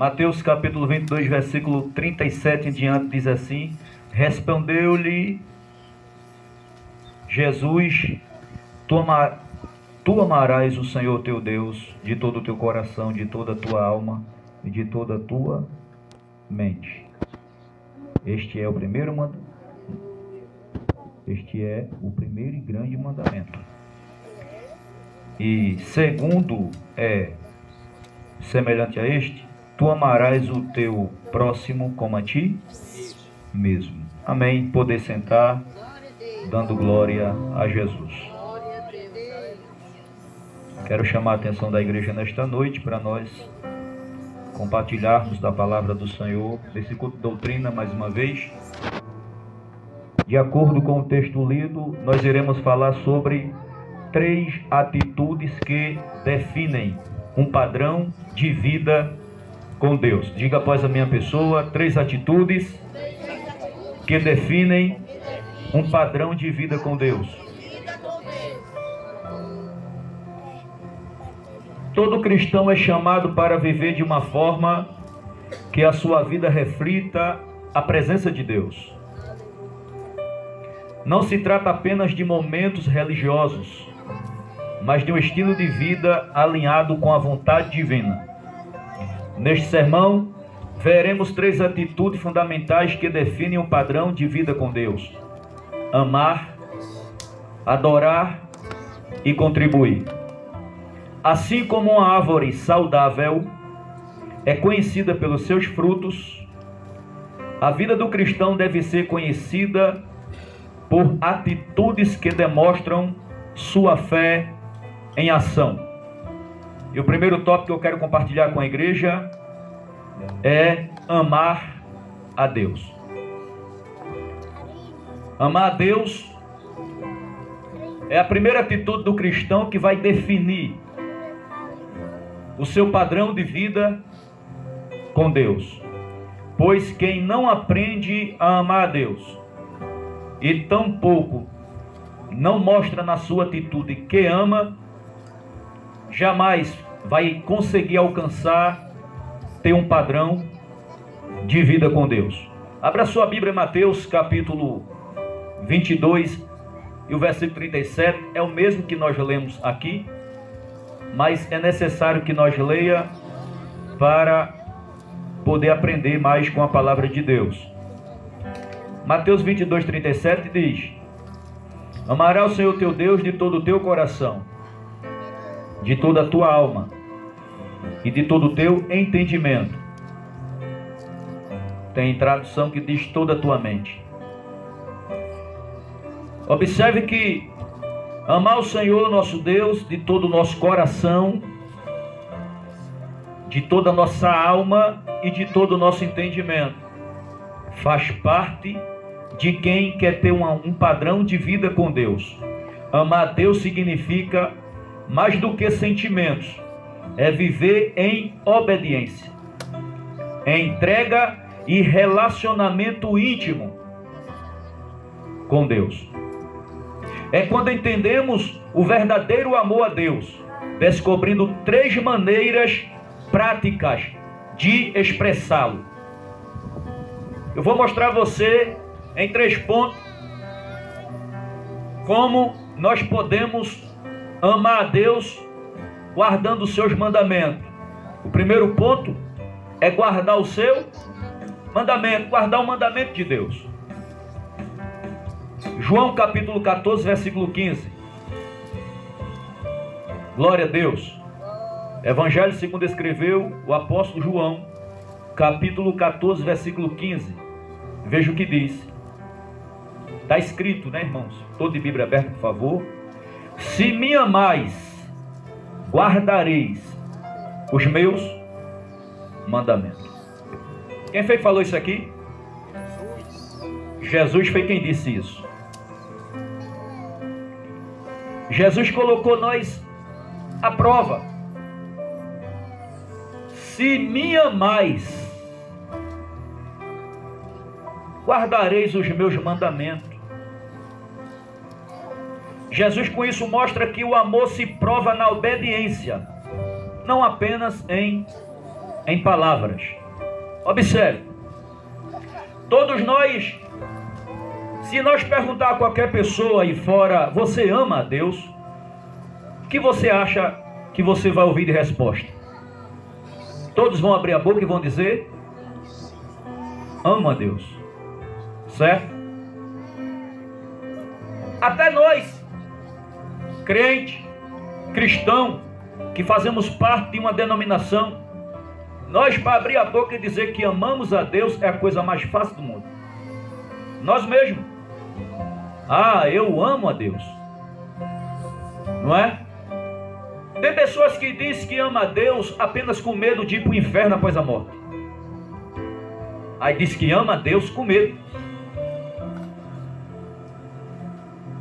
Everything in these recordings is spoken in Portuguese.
Mateus capítulo 22, versículo 37 em diante, diz assim: respondeu-lhe Jesus: tu amarás o Senhor teu Deus de todo o teu coração, de toda a tua alma e de toda a tua mente. Este é o primeiro e grande mandamento. E segundo é semelhante a este: tu amarás o teu próximo como a ti mesmo. Amém. Poder sentar, dando glória a Jesus. Quero chamar a atenção da igreja nesta noite para nós compartilharmos da palavra do Senhor, desse culto de doutrina, mais uma vez. De acordo com o texto lido, nós iremos falar sobre 3 atitudes que definem um padrão de vida com Deus. Diga após a minha pessoa: 3 atitudes que definem um padrão de vida com Deus. Todo cristão é chamado para viver de uma forma que a sua vida reflita a presença de Deus. Não se trata apenas de momentos religiosos, mas de um estilo de vida alinhado com a vontade divina. Neste sermão, veremos 3 atitudes fundamentais que definem um padrão de vida com Deus: amar, adorar e contribuir. Assim como uma árvore saudável é conhecida pelos seus frutos, a vida do cristão deve ser conhecida por atitudes que demonstram sua fé em ação. E o primeiro tópico que eu quero compartilhar com a igreja é amar a Deus. Amar a Deus é a primeira atitude do cristão que vai definir o seu padrão de vida com Deus. Pois quem não aprende a amar a Deus e tampouco não mostra na sua atitude que ama, jamais vai conseguir alcançar ter um padrão de vida com Deus. Abra sua Bíblia em Mateus capítulo 22 e o versículo 37 é o mesmo que nós lemos aqui, mas é necessário que nós leia para poder aprender mais com a palavra de Deus. Mateus 22, 37 diz: amarás o Senhor teu Deus de todo o teu coração, de toda a tua alma e de todo o teu entendimento. Tem tradução que diz toda a tua mente. Observe que amar o Senhor nosso Deus de todo o nosso coração, de toda a nossa alma e de todo o nosso entendimento faz parte de quem quer ter um padrão de vida com Deus. Amar a Deus significa mais do que sentimentos, é viver em obediência, em entrega e relacionamento íntimo com Deus. É quando entendemos o verdadeiro amor a Deus, descobrindo 3 maneiras práticas de expressá-lo. Eu vou mostrar a você em 3 pontos como nós podemos amar a Deus guardando os seus mandamentos. O primeiro ponto é guardar o seu mandamento, guardar o mandamento de Deus. João capítulo 14, versículo 15. Glória a Deus. Evangelho segundo escreveu o apóstolo João, capítulo 14, versículo 15. Veja o que diz. Está escrito, né, irmãos? Todo de Bíblia aberta, por favor. Se me amais, guardareis os meus mandamentos. Quem foi que falou isso aqui? Jesus foi quem disse isso. Jesus colocou nós à prova. Se me amais, guardareis os meus mandamentos. Jesus com isso mostra que o amor se prova na obediência, não apenas em em palavras. Observe, todos nós, se nós perguntar a qualquer pessoa aí fora, você ama a Deus? O que você acha que você vai ouvir de resposta? Todos vão abrir a boca e vão dizer: amo a Deus. Certo? Até nós, crente, cristão, que fazemos parte de uma denominação, nós, para abrir a boca e dizer que amamos a Deus, é a coisa mais fácil do mundo. Nós mesmos. Ah, eu amo a Deus. Não é? Tem pessoas que dizem que ama a Deus apenas com medo de ir para o inferno após a morte. Aí diz que ama a Deus com medo.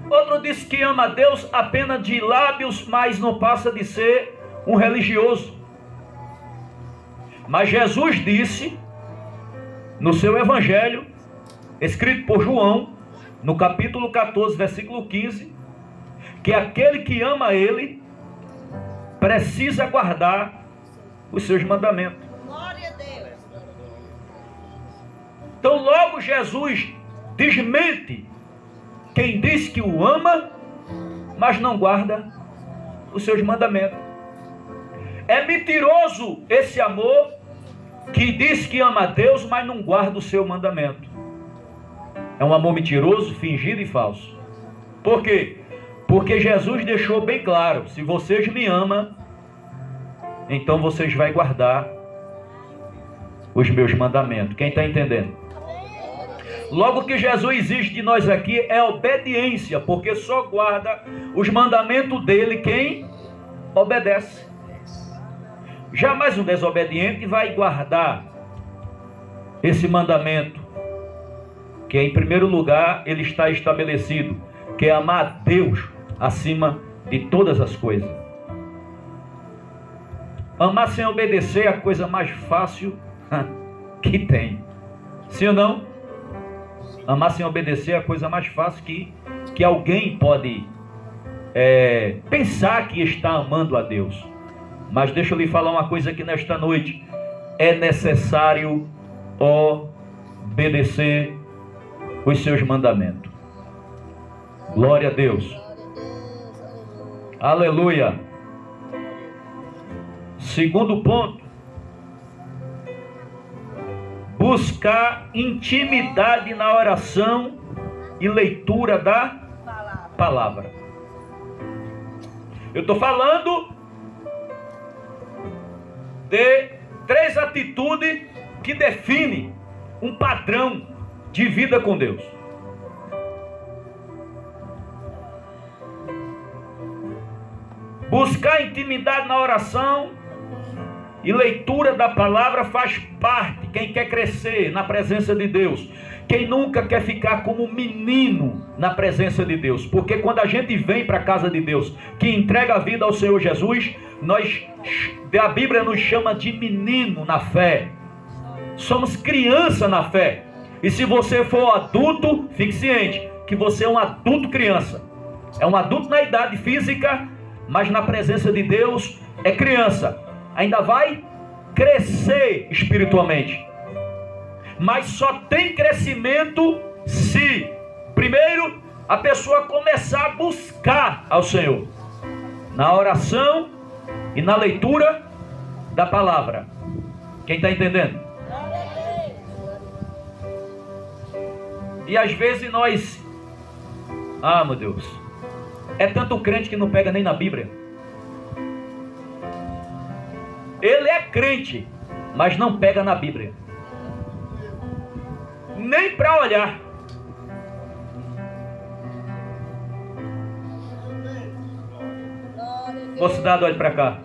Outro diz que ama a Deus apenas de lábios, mas não passa de ser um religioso. Mas Jesus disse, no seu evangelho, escrito por João, no capítulo 14, versículo 15, que aquele que ama a Ele precisa guardar os seus mandamentos. Glória a Deus. Então logo Jesus desmente quem diz que o ama, mas não guarda os seus mandamentos. É mentiroso esse amor que diz que ama a Deus, mas não guarda o seu mandamento. É um amor mentiroso, fingido e falso. Por quê? Porque Jesus deixou bem claro: se vocês me amam, então vocês vão guardar os meus mandamentos. Quem está entendendo? Logo, o que Jesus exige de nós aqui é obediência, porque só guarda os mandamentos dele quem obedece. Jamais um desobediente vai guardar esse mandamento, que em primeiro lugar ele está estabelecido, que é amar a Deus acima de todas as coisas. Amar sem obedecer é a coisa mais fácil que tem. Sim ou não? Amar sem obedecer é a coisa mais fácil que alguém pode pensar que está amando a Deus. Mas deixa eu lhe falar uma coisa aqui nesta noite. É necessário obedecer os seus mandamentos. Glória a Deus. Aleluia. Segundo ponto: buscar intimidade na oração e leitura da palavra. Eu estou falando de 3 atitudes que definem um padrão de vida com Deus. Buscar intimidade na oração e leitura da palavra faz parte. Quem quer crescer na presença de Deus, quem nunca quer ficar como um menino na presença de Deus, porque quando a gente vem para a casa de Deus, que entrega a vida ao Senhor Jesus, a Bíblia nos chama de menino na fé. Somos criança na fé. E se você for adulto, fique ciente que você é um adulto criança. É um adulto na idade física, mas na presença de Deus é criança. Ainda vai crescer espiritualmente. Mas só tem crescimento se, primeiro, a pessoa começar a buscar ao Senhor na oração e na leitura da palavra. Quem está entendendo? E às vezes nós, meu Deus, é tanto crente que não pega nem na Bíblia. Ele é crente, mas não pega na Bíblia. Nem para olhar. Mocidade, olhe para cá.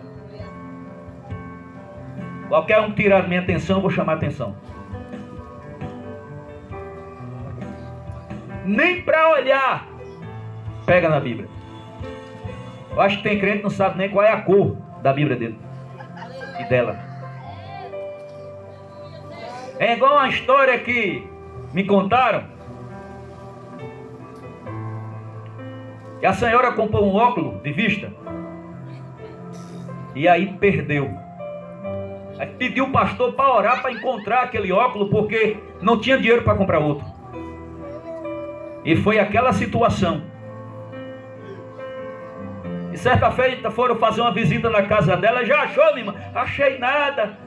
Qualquer um tirar minha atenção, eu vou chamar a atenção. Nem para olhar pega na Bíblia. Eu acho que tem crente que não sabe nem qual é a cor da Bíblia dele e dela. É igual uma história que me contaram. E a senhora comprou um óculos de vista e aí perdeu. Aí pediu o pastor para orar, para encontrar aquele óculos, porque não tinha dinheiro para comprar outro. E foi aquela situação. E certa feita foram fazer uma visita na casa dela. Já achou, minha irmã? Achei nada.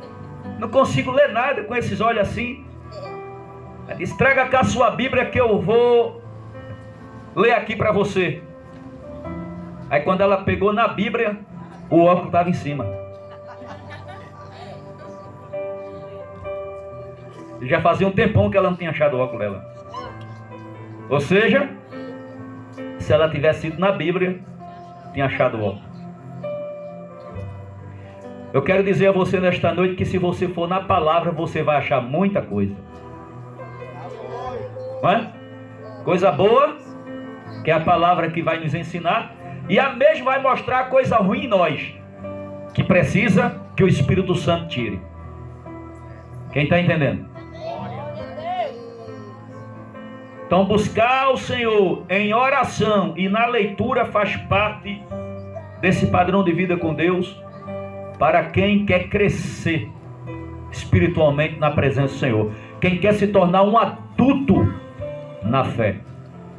Não consigo ler nada com esses olhos assim. Ela disse: traga cá a sua Bíblia que eu vou ler aqui para você. Aí quando ela pegou na Bíblia, o óculos estava em cima. Já fazia um tempão que ela não tinha achado o óculos dela. Ou seja, se ela tivesse ido na Bíblia, tinha achado o óculos. Eu quero dizer a você nesta noite que se você for na palavra, você vai achar muita coisa. Não é? Coisa boa, que é a palavra que vai nos ensinar, e a mesma vai mostrar coisa ruim em nós, que precisa que o Espírito Santo tire. Quem está entendendo? Então buscar o Senhor em oração e na leitura faz parte desse padrão de vida com Deus, para quem quer crescer espiritualmente na presença do Senhor. Quem quer se tornar um adulto na fé.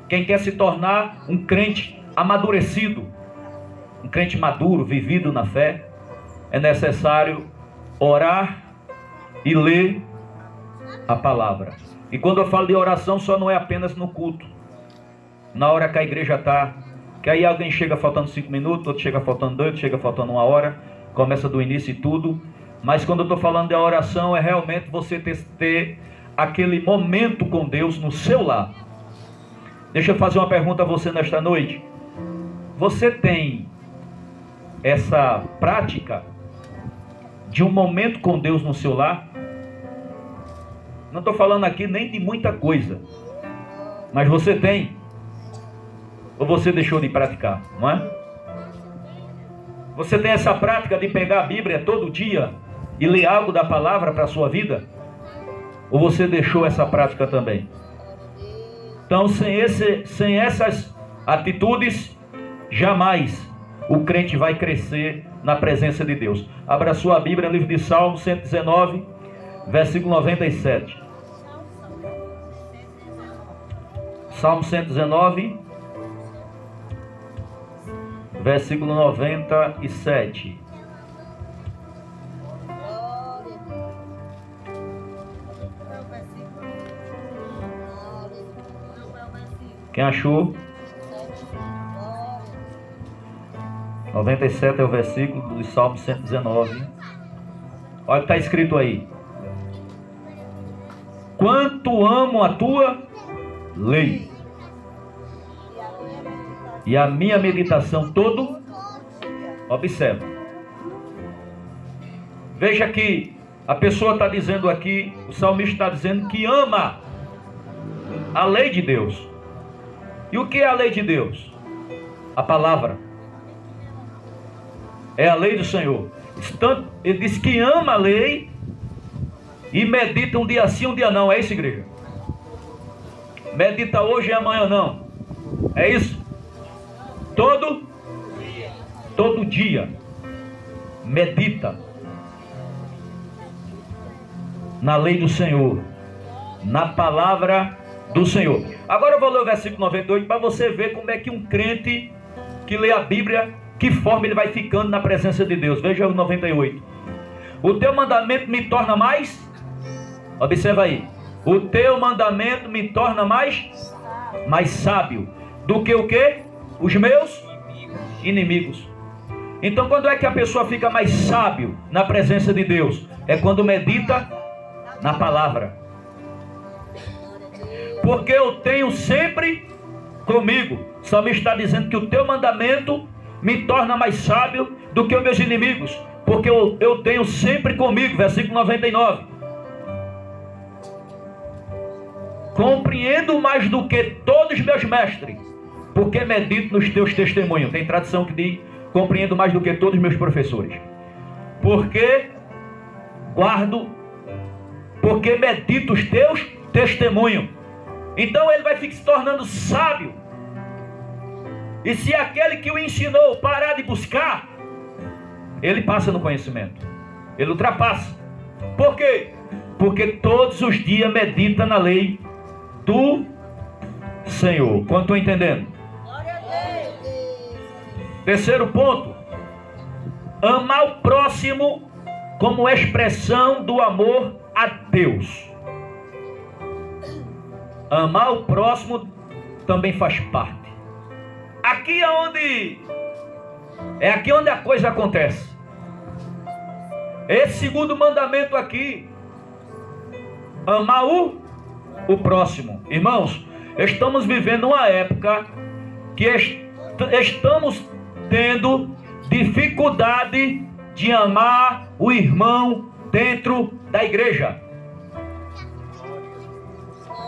Quem quer se tornar um crente amadurecido, um crente maduro, vivido na fé, é necessário orar e ler a palavra. E quando eu falo de oração, só não é apenas no culto, na hora que a igreja está, que aí alguém chega faltando 5 minutos, outro chega faltando 2, outro chega faltando 1 hora, começa do início e tudo. Mas quando eu estou falando de oração, é realmente você ter aquele momento com Deus no seu lar. Deixa eu fazer uma pergunta a você nesta noite. Você tem essa prática de um momento com Deus no seu lar? Não estou falando aqui nem de muita coisa, mas você tem? Ou você deixou de praticar, não é? Você tem essa prática de pegar a Bíblia todo dia e ler algo da palavra para a sua vida? Ou você deixou essa prática também? Então, sem essas atitudes, jamais o crente vai crescer na presença de Deus. Abra sua Bíblia, livro de Salmo 119, versículo 97. Salmo 119, versículo 97. Quem achou? 97 é o versículo do Salmo 119. Olha o que está escrito aí. Quanto amo a tua lei, e a minha meditação todo, observa. Veja que a pessoa está dizendo aqui, o salmista está dizendo que ama a lei de Deus. E o que é a lei de Deus? A palavra. É a lei do Senhor. Ele diz que ama a lei e medita um dia sim, um dia não. É isso, igreja? Medita hoje e amanhã não. É isso? Todo dia. Medita na lei do Senhor, na palavra do Senhor. Agora eu vou ler o versículo 98 para você ver como é que um crente que lê a Bíblia, que forma ele vai ficando na presença de Deus. Veja o 98. O teu mandamento me torna mais... Observa aí. O teu mandamento me torna mais sábio do que o quê? Os meus inimigos. Então quando é que a pessoa fica mais sábio na presença de Deus? É quando medita na palavra. Porque eu tenho sempre comigo. O salmista está dizendo que o teu mandamento me torna mais sábio do que os meus inimigos. Porque eu tenho sempre comigo. Versículo 99. Compreendo mais do que todos os meus mestres, porque medito nos teus testemunhos. Tem tradução que diz: compreendo mais do que todos os meus professores, porque medito os teus testemunhos. Então ele vai ficar se tornando sábio. E se aquele que o ensinou parar de buscar, ele passa no conhecimento, ele ultrapassa. Por quê? Porque todos os dias medita na lei do Senhor. Quanto estou entendendo? Terceiro ponto: amar o próximo como expressão do amor a Deus. Amar o próximo também faz parte. Aqui é aqui onde a coisa acontece. Esse segundo mandamento aqui, amar o próximo. Irmãos, estamos vivendo uma época que estamos tendo dificuldade de amar o irmão dentro da igreja.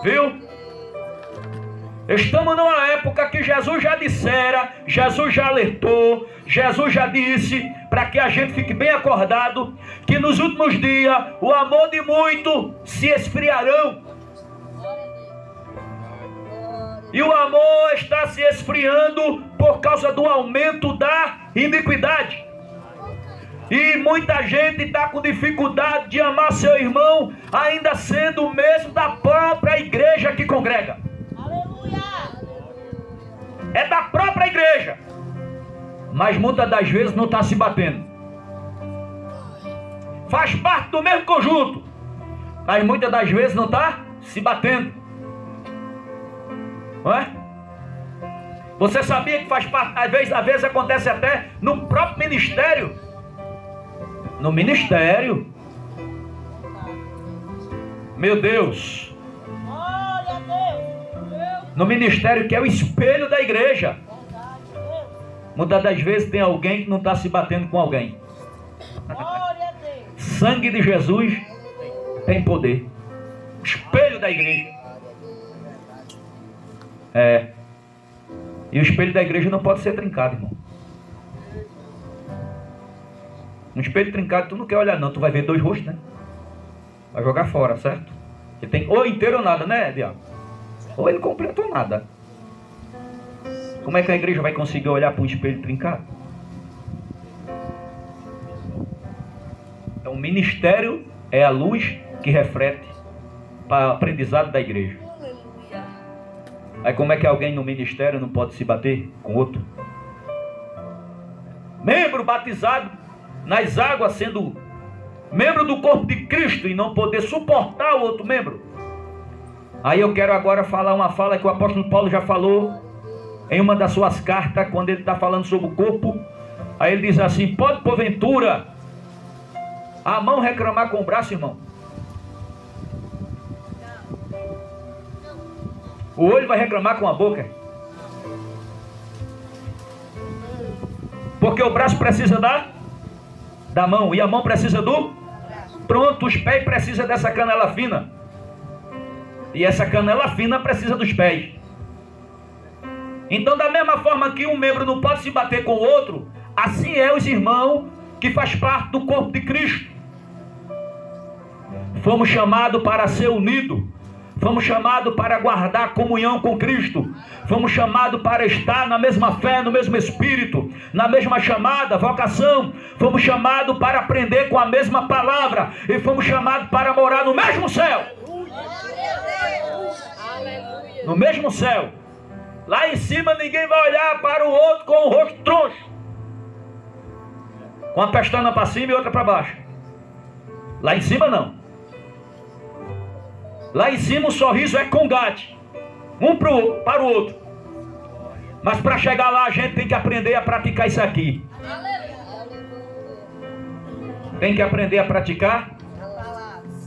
Viu? Estamos numa época que Jesus já dissera, Jesus já alertou, Jesus já disse, para que a gente fique bem acordado, que nos últimos dias o amor de muito se esfriarão. E o amor está se esfriando por causa do aumento da iniquidade. E muita gente está com dificuldade de amar seu irmão, ainda sendo o mesmo da própria igreja que congrega. É da própria igreja, mas muitas das vezes não está se batendo. Faz parte do mesmo conjunto, mas muitas das vezes não está se batendo. Não é? Você sabia que faz parte, às vezes acontece até no próprio ministério. No ministério. Meu Deus. No ministério, que é o espelho da igreja. Muitas das vezes tem alguém que não está se batendo com alguém. Sangue de Jesus tem poder. Espelho da igreja. E o espelho da igreja não pode ser trincado, irmão. Um espelho trincado tu não quer olhar não, tu vai ver dois rostos, né? Vai jogar fora, certo? Ele tem ou inteiro ou nada, né, diabo? Ou ele completou nada. Como é que a igreja vai conseguir olhar para um espelho trincado? Então o ministério é a luz que reflete para o aprendizado da igreja. Aí como é que alguém no ministério não pode se bater com outro? Membro batizado nas águas, sendo membro do corpo de Cristo e não poder suportar o outro membro. Aí eu quero agora falar uma fala que o apóstolo Paulo já falou em uma das suas cartas, quando ele está falando sobre o corpo. Aí ele diz assim: pode porventura a mão reclamar com o braço, irmão? O olho vai reclamar com a boca? Porque o braço precisa da mão, e a mão precisa do... Pronto, os pés precisam dessa canela fina. E essa canela fina precisa dos pés. Então, da mesma forma que um membro não pode se bater com o outro, assim é os irmãos que faz parte do corpo de Cristo. Fomos chamados para ser unidos. Fomos chamados para guardar comunhão com Cristo. Fomos chamados para estar na mesma fé, no mesmo espírito, na mesma chamada, vocação. Fomos chamados para aprender com a mesma palavra. E fomos chamados para morar no mesmo céu. No mesmo céu. Lá em cima ninguém vai olhar para o outro com o rosto troncho, com a pestana para cima e outra para baixo. Lá em cima não. Lá em cima o sorriso é congate, um para o outro. Mas para chegar lá a gente tem que aprender a praticar isso aqui. Tem que aprender a praticar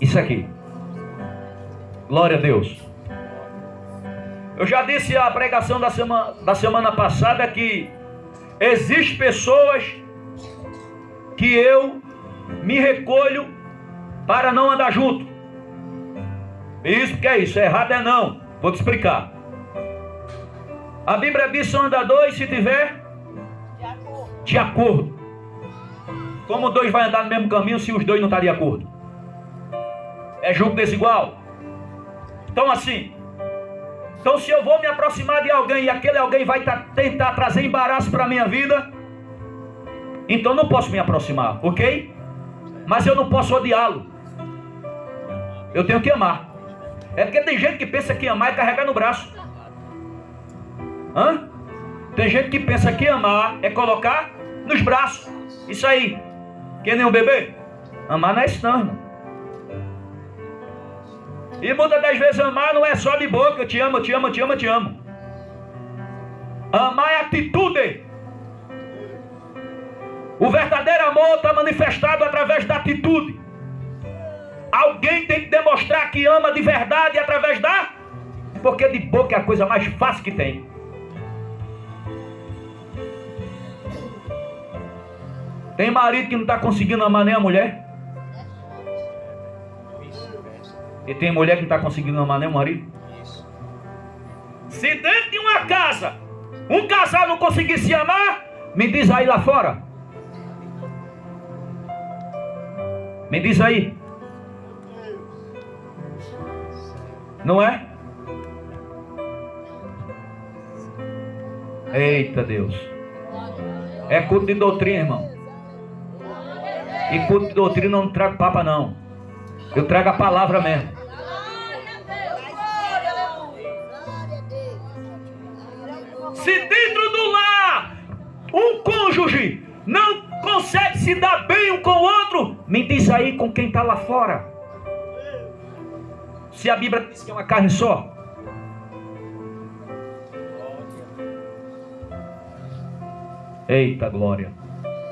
isso aqui. Glória a Deus. Eu já disse a pregação da semana passada que existem pessoas que eu me recolho para não andar junto. Isso que é isso, errado é não. Vou te explicar. A Bíblia diz: só anda dois se tiver de acordo. Como dois vai andar no mesmo caminho se os dois não estão de acordo? É julgo desigual. Então assim, então se eu vou me aproximar de alguém e aquele alguém vai tentar trazer embaraço para a minha vida, então não posso me aproximar, ok? Mas eu não posso odiá-lo. Eu tenho que amar. É porque tem gente que pensa que amar é carregar no braço. Hã? Tem gente que pensa que amar é colocar nos braços. Isso aí. Que nem um bebê. Amar não é isso não, irmão. E muitas das vezes amar não é só de boca. Eu te amo, eu te amo, eu te amo, eu te amo. Amar é atitude. O verdadeiro amor está manifestado através da atitude. Alguém tem que demonstrar que ama de verdade através da... Porque de boca é a coisa mais fácil que tem. Tem marido que não está conseguindo amar nem a mulher. E tem mulher que não está conseguindo amar nem o marido. Se dentro de uma casa um casal não conseguir se amar, me diz aí lá fora. Me diz aí. Não é? Eita Deus. É culto de doutrina, irmão. E culto de doutrina eu não trago papa não. Eu trago a palavra mesmo. Se dentro do lar um cônjuge não consegue se dar bem um com o outro, me diz aí com quem está lá fora. Se a Bíblia diz que é uma carne só. Eita glória.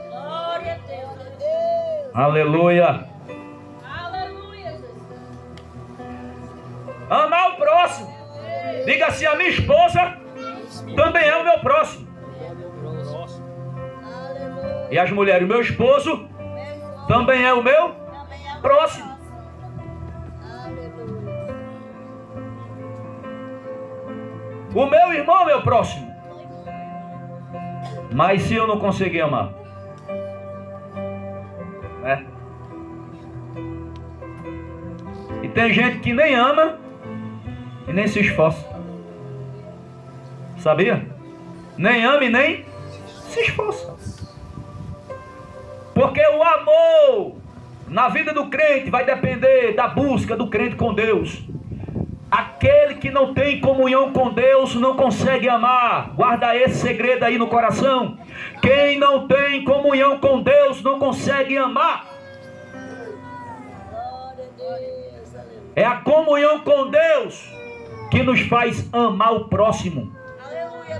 Glória a Deus. Aleluia. Aleluia. Amar o próximo. Diga assim, a minha esposa também é o meu próximo. E as mulheres, o meu esposo também é o meu próximo. O meu irmão é meu próximo. Mas se eu não conseguir amar, né? E tem gente que nem ama e nem se esforça. Sabia? Nem ama e nem se esforça. Porque o amor na vida do crente vai depender da busca do crente com Deus. Aquele que não tem comunhão com Deus não consegue amar. Guarda esse segredo aí no coração. Quem não tem comunhão com Deus não consegue amar. É a comunhão com Deus que nos faz amar o próximo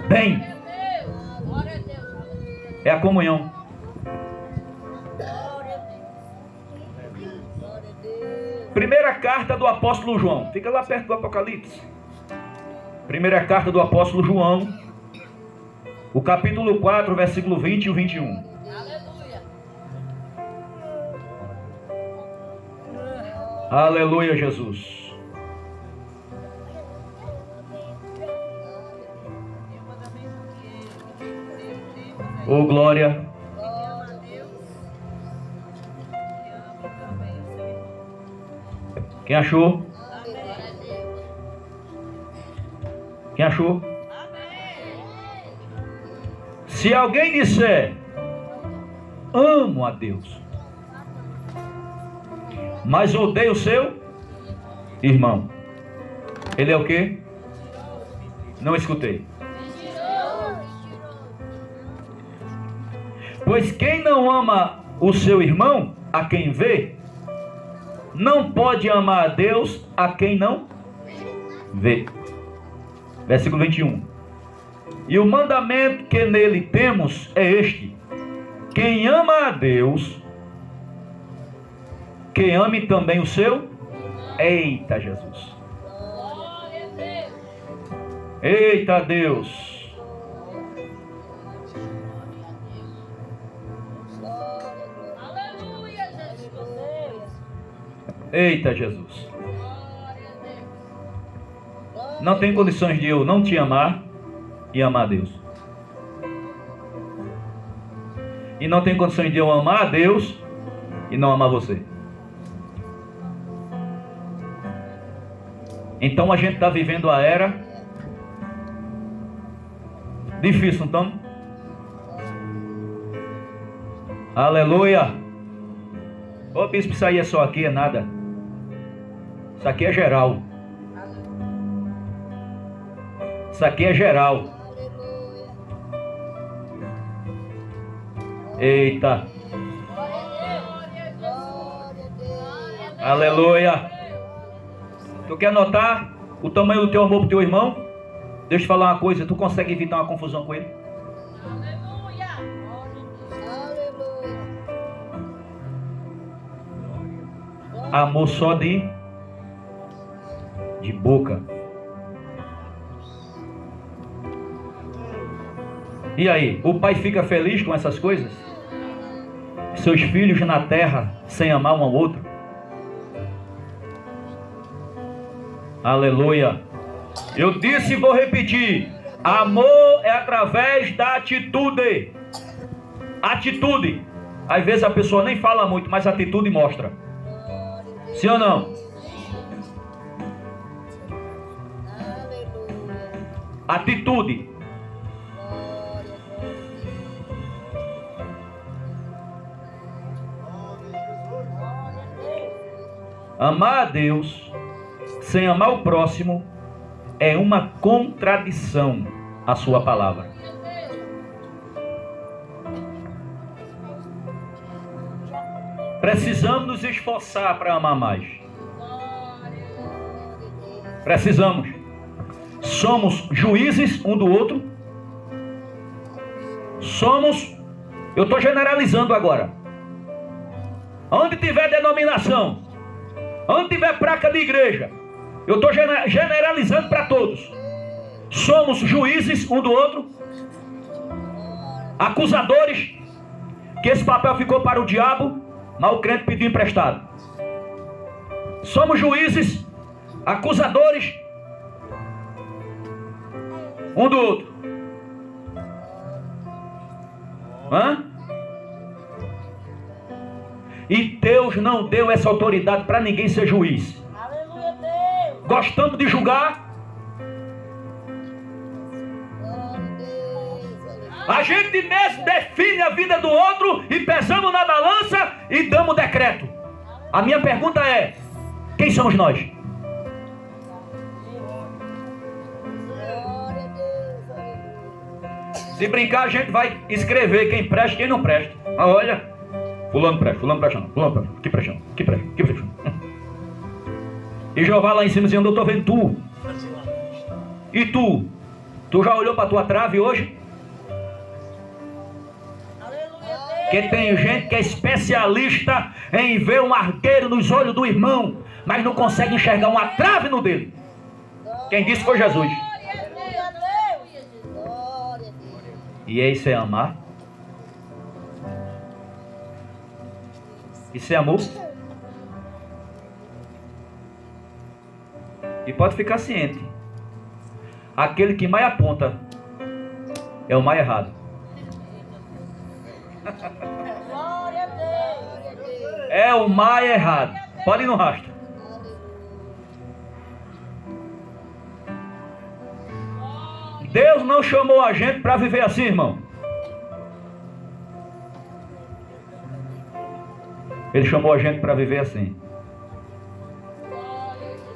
bem. É a comunhão. Primeira carta do apóstolo João. Fica lá perto do Apocalipse. Primeira carta do apóstolo João. O capítulo 4, versículo 20 e o 21. Aleluia, Jesus. Oh, glória. Quem achou? Quem achou? Se alguém disser amo a Deus, mas odeia o seu irmão, ele é o quê? Não escutei. Pois quem não ama o seu irmão, a quem vê, não pode amar a Deus a quem não vê. Versículo 21. E o mandamento que nele temos é este: quem ama a Deus, que ame também o seu. Eita Jesus. Eita Deus. Eita Jesus. Não tem condições de eu não te amar e amar a Deus. E não tem condições de eu amar a Deus e não amar você. Então a gente está vivendo a era difícil, então. Aleluia. Ô bispo, isso aí é só aqui, é nada. Isso aqui é geral. Isso aqui é geral. Eita. Aleluia. Tu quer notar o tamanho do teu amor pro teu irmão? Deixa eu te falar uma coisa. Tu consegue evitar uma confusão com ele? Amor só de boca. E aí, o pai fica feliz com essas coisas? Seus filhos na terra sem amar um ao outro? Aleluia. Eu disse e vou repetir: amor é através da atitude. Atitude. Às vezes a pessoa nem fala muito, mas a atitude mostra. Sim ou não? Atitude. Amar a Deus sem amar o próximo é uma contradição à sua palavra. Precisamos nos esforçar para amar mais. Precisamos. Somos juízes um do outro. Somos, eu estou generalizando agora. Onde tiver denominação, onde tiver placa de igreja, eu estou generalizando para todos. Somos juízes um do outro, acusadores, que esse papel ficou para o diabo, mas o crente pediu emprestado. Somos juízes, acusadores, um do outro. Hã? E Deus não deu essa autoridade para ninguém ser juiz. Aleluia, Deus. Gostamos de julgar. A gente mesmo define a vida do outro e pesamos na balança e damos decreto. A minha pergunta é: quem somos nós? Se brincar, a gente vai escrever quem presta e quem não presta. Ah, olha, fulano presta não, fulano presta, que presta não, que presta não. E Jeová lá em cima dizendo: eu estou vendo tu. E tu? Tu já olhou para tua trave hoje? Porque tem gente que é especialista em ver um arqueiro nos olhos do irmão, mas não consegue enxergar uma trave no dele. Quem disse foi Jesus. E isso é amar? Isso é amor? E pode ficar ciente: aquele que mais aponta é o mais errado. É o mais errado. Pode ir no rastro. Deus não chamou a gente para viver assim, irmão. Ele chamou a gente para viver assim.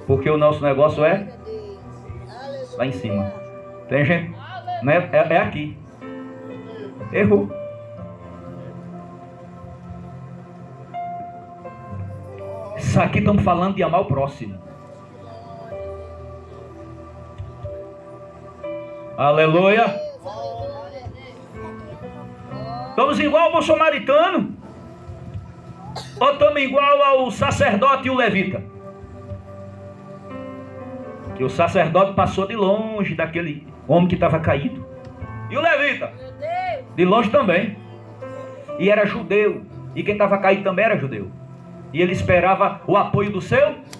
Porque o nosso negócio é lá em cima. Tem gente? Não é aqui. Errou. Isso aqui estamos falando de amar o próximo. Aleluia. Estamos igual ao samaritano? Ou estamos igual ao sacerdote e o levita? Que o sacerdote passou de longe daquele homem que estava caído. E o levita? De longe também. E era judeu. E quem estava caído também era judeu. E ele esperava o apoio dos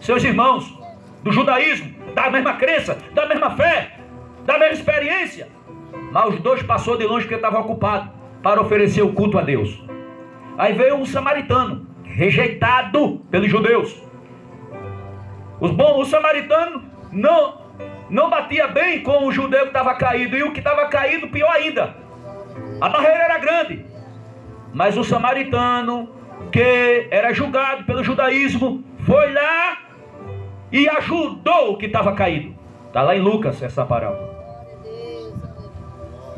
seus irmãos, do judaísmo, da mesma crença, da mesma fé, da mesma experiência. Mas os dois passou de longe porque estava ocupado para oferecer o culto a Deus. Aí veio um samaritano, rejeitado pelos judeus. O samaritano não batia bem com o judeu que estava caído. E o que estava caído, pior ainda. A barreira era grande. Mas o samaritano, que era julgado pelo judaísmo, foi lá e ajudou o que estava caído. Está lá em Lucas essa parábola.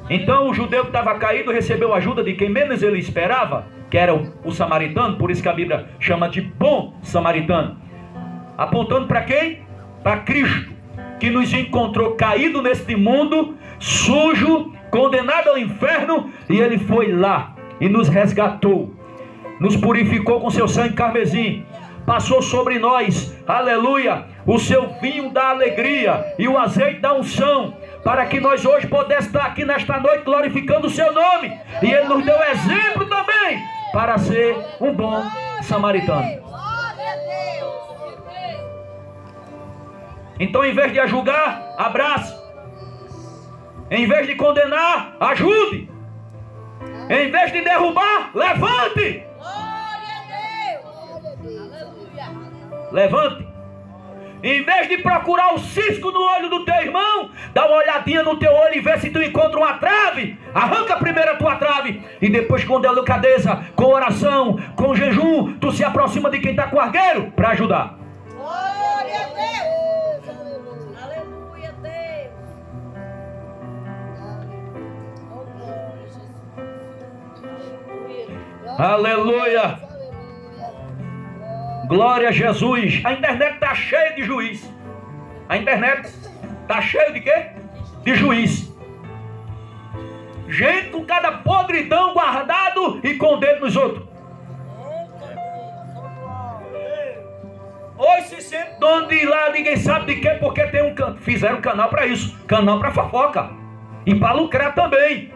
Então o judeu que estava caído recebeu ajuda de quem menos ele esperava, que era o samaritano. Por isso que a Bíblia chama de bom samaritano. Apontando para quem? Para Cristo, que nos encontrou caído neste mundo, sujo, condenado ao inferno, e ele foi lá e nos resgatou, nos purificou com seu sangue carmesim, passou sobre nós, aleluia, o seu vinho da alegria e o azeite da unção, para que nós hoje pudéssemos estar aqui nesta noite glorificando o seu nome. E ele nos deu exemplo também para ser um bom samaritano. Então, em vez de julgar, abrace. Em vez de condenar, ajude. Em vez de derrubar, levante. Levante. Em vez de procurar o cisco no olho do teu irmão, dá uma olhadinha no teu olho e vê se tu encontra uma trave. Arranca primeiro a tua trave, e depois, com delicadeza, com oração, com jejum, tu se aproxima de quem está com argueiro para ajudar. Glória a Deus. Aleluia, Deus. Aleluia. Glória a Jesus. A internet está cheia de juiz. A internet está cheia de quê? De juiz. Gente com cada podridão guardado e com o dedo nos outros. Hoje se sente dono de ir lá, ninguém sabe de quê, porque tem fizeram um canal para isso. Canal para fofoca. E para lucrar também.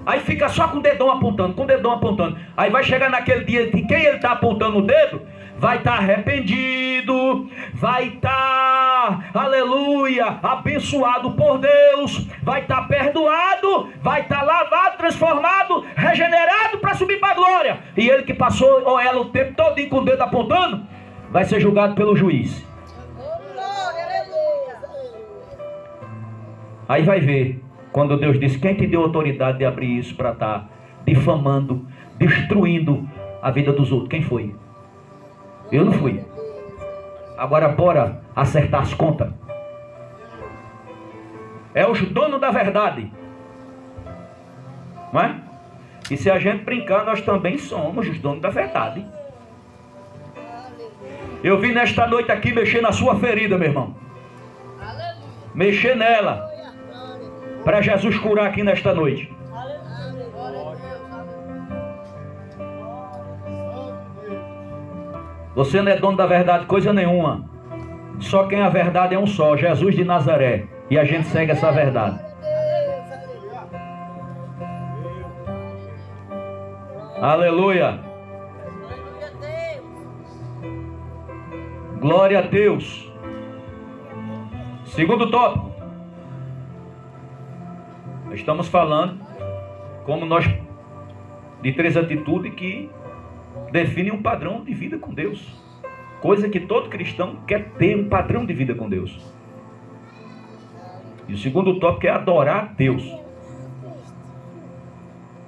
Aí fica só com o dedão apontando, com o dedão apontando. Aí vai chegar naquele dia que quem ele está apontando o dedo vai estar arrependido, vai estar, aleluia, abençoado por Deus, vai estar perdoado, vai estar lavado, transformado, regenerado para subir para a glória. E ele que passou, ou ela, o tempo todo com o dedo apontando, vai ser julgado pelo juiz. Aí vai ver, quando Deus disse: quem te deu autoridade de abrir isso para estar difamando, destruindo a vida dos outros? Quem foi? Eu não fui. Agora bora acertar as contas. É os donos da verdade, não é? E se a gente brincar, nós também somos os donos da verdade. Eu vim nesta noite aqui mexer na sua ferida, meu irmão. Mexer nela, para Jesus curar aqui nesta noite. Você não é dono da verdade coisa nenhuma. Só quem é a verdade é um só, Jesus de Nazaré. E a gente segue essa verdade. Aleluia. Glória a Deus. Segundo tópico. Estamos falando como nós de 3 atitudes que definem um padrão de vida com Deus. Coisa que todo cristão quer ter, um padrão de vida com Deus. E o segundo tópico é adorar a Deus.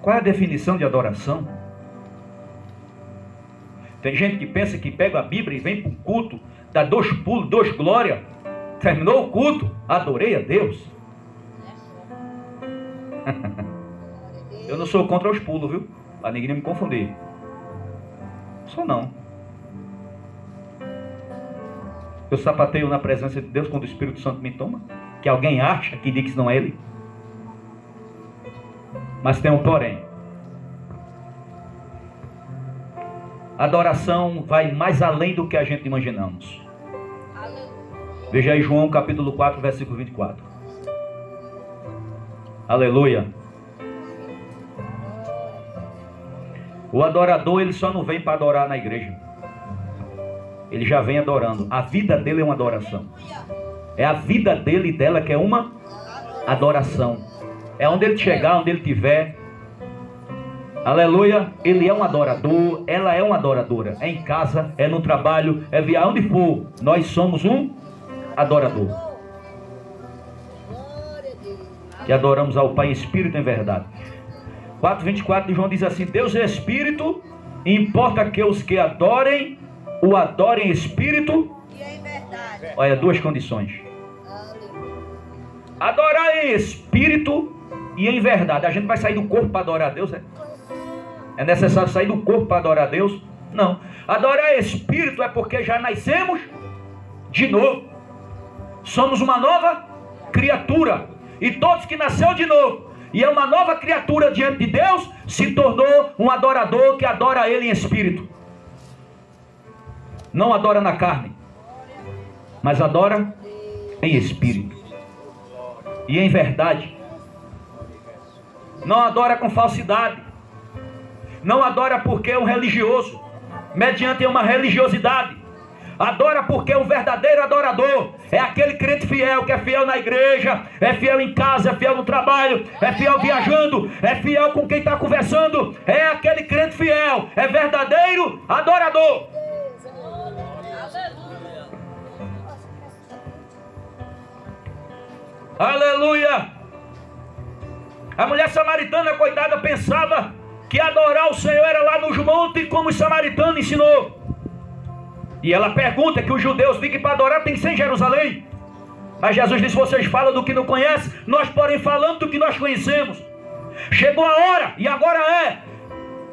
Qual é a definição de adoração? Tem gente que pensa que pega a Bíblia e vem para o culto, dá 2 pulos, 2 glórias. Terminou o culto, adorei a Deus. Eu não sou contra os pulos, viu? Para ninguém me confundir. Só não. Eu sapateio na presença de Deus quando o Espírito Santo me toma. Que alguém acha que diz que não é Ele. Mas tem um porém. A adoração vai mais além do que a gente imaginamos. Veja aí João capítulo 4, versículo 24. Aleluia. O adorador, ele só não vem para adorar na igreja. Ele já vem adorando. A vida dele é uma adoração. É a vida dele e dela que é uma adoração. É onde ele chegar, onde ele estiver. Aleluia. Ele é um adorador, ela é uma adoradora. É em casa, é no trabalho, é via onde for. Nós somos um adorador. Que adoramos ao Pai em espírito e em verdade. 4:24 de João diz assim: Deus é espírito, importa que os que adorem, o adorem em espírito Olha, duas condições. Adorar em espírito e em verdade. A gente vai sair do corpo para adorar a Deus, é? É necessário sair do corpo para adorar a Deus? Não. Adorar em espírito é porque já nascemos de novo. Somos uma nova criatura. E todos que nasceu de novo e é uma nova criatura diante de Deus, se tornou um adorador que adora a Ele em espírito. Não adora na carne, mas adora em espírito e em verdade. Não adora com falsidade. Não adora porque é um religioso, mediante uma religiosidade. Adora porque é um verdadeiro adorador. É aquele crente fiel, que é fiel na igreja, é fiel em casa, é fiel no trabalho, é fiel viajando, é fiel com quem está conversando. É aquele crente fiel, é verdadeiro adorador. Aleluia! A mulher samaritana, coitada, pensava que adorar o Senhor era lá nos montes, como os samaritanos ensinou. E ela pergunta que os judeus dizem que para adorar tem que ser em Jerusalém. Mas Jesus disse: vocês falam do que não conhecem, nós porém falamos do que nós conhecemos. Chegou a hora, e agora é,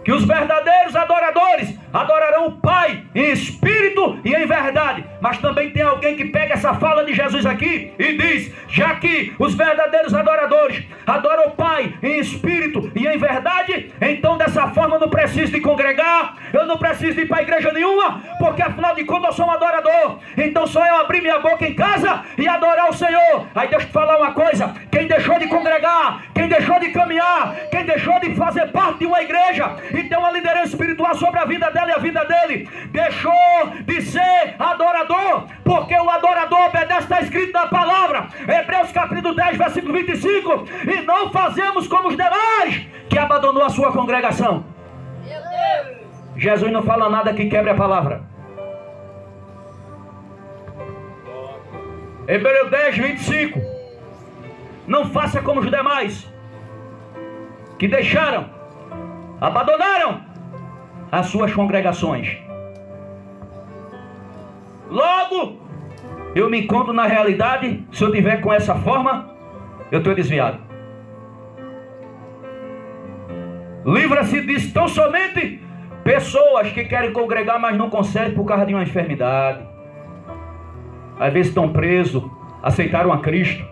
que os verdadeiros adoradores adorarão o Pai em espírito e em verdade. Mas também tem alguém que pega essa fala de Jesus aqui e diz: já que os verdadeiros adoradores adoram o Pai em espírito e em verdade, então dessa forma eu não preciso de congregar, eu não preciso de ir para igreja nenhuma, porque afinal de contas eu sou um adorador. Então só eu abrir minha boca em casa e adorar o Senhor. Aí deixa eu te falar uma coisa: quem deixou de congregar, quem deixou de caminhar, quem deixou de fazer parte de uma igreja e ter uma liderança espiritual sobre a vida dela e a vida dele, deixou de ser adorador, porque o adorador obedece, está escrito na palavra, Hebreus capítulo 10, versículo 25, e não fazemos como os demais, que abandonou a sua congregação. Meu Deus. Jesus não fala nada que quebre a palavra. Hebreus 10, 25, não faça como os demais, que deixaram, abandonaram as suas congregações. Logo, eu me encontro na realidade. Se eu tiver com essa forma, eu estou desviado. Livra-se disso. Tão somente pessoas que querem congregar, mas não conseguem por causa de uma enfermidade. Às vezes estão presos, aceitaram a Cristo,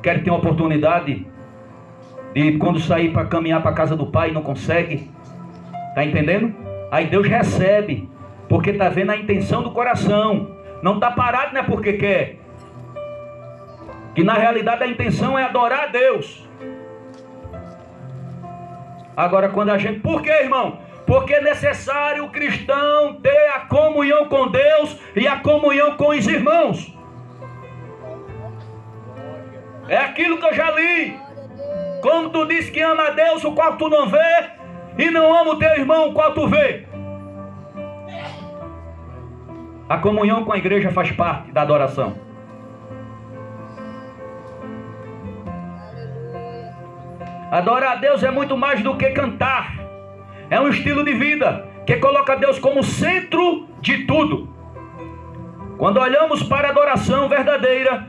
querem ter uma oportunidade de, quando sair para caminhar para a casa do Pai, não consegue. Está entendendo? Aí Deus recebe, porque está vendo a intenção do coração. Não está parado, não é porque quer. Que na realidade a intenção é adorar a Deus. Agora quando a gente... Por quê, irmão? Porque é necessário o cristão ter a comunhão com Deus e a comunhão com os irmãos. É aquilo que eu já li. Como tu diz que ama a Deus, o qual tu não vê, e não ama o teu irmão, o qual tu vê. A comunhão com a igreja faz parte da adoração. Adorar a Deus é muito mais do que cantar. É um estilo de vida que coloca Deus como centro de tudo. Quando olhamos para a adoração verdadeira,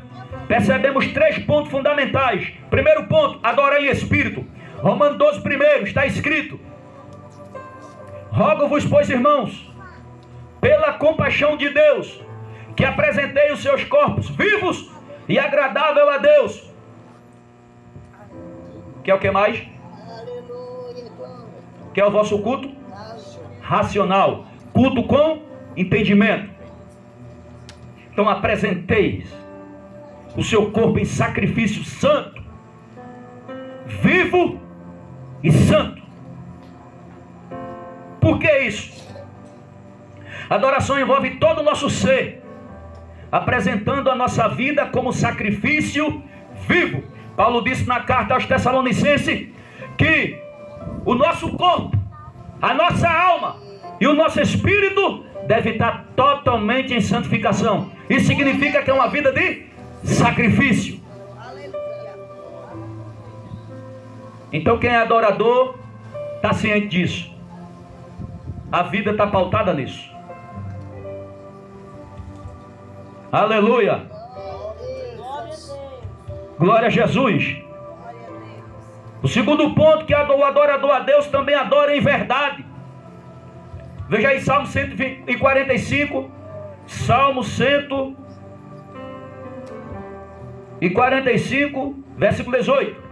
percebemos 3 pontos fundamentais. Primeiro ponto, adorar em espírito. Romanos 12, primeiro, está escrito: rogo-vos, pois, irmãos, pela compaixão de Deus, que apresentei os seus corpos vivos e agradável a Deus. Que é o que mais? Que é o vosso culto? Racional. Culto com entendimento. Então apresenteis o seu corpo em sacrifício santo, vivo e santo. Por que isso? Adoração envolve todo o nosso ser, apresentando a nossa vida como sacrifício vivo. Paulo disse na carta aos Tessalonicenses que o nosso corpo, a nossa alma e o nosso espírito deve estar totalmente em santificação. Isso significa que é uma vida de sacrifício. Então quem é adorador está ciente disso. A vida está pautada nisso. Aleluia. Glória a Jesus. O segundo ponto, que o adorador a Deus também adora em verdade. Veja aí Salmo 145. Salmo 145, versículo 18.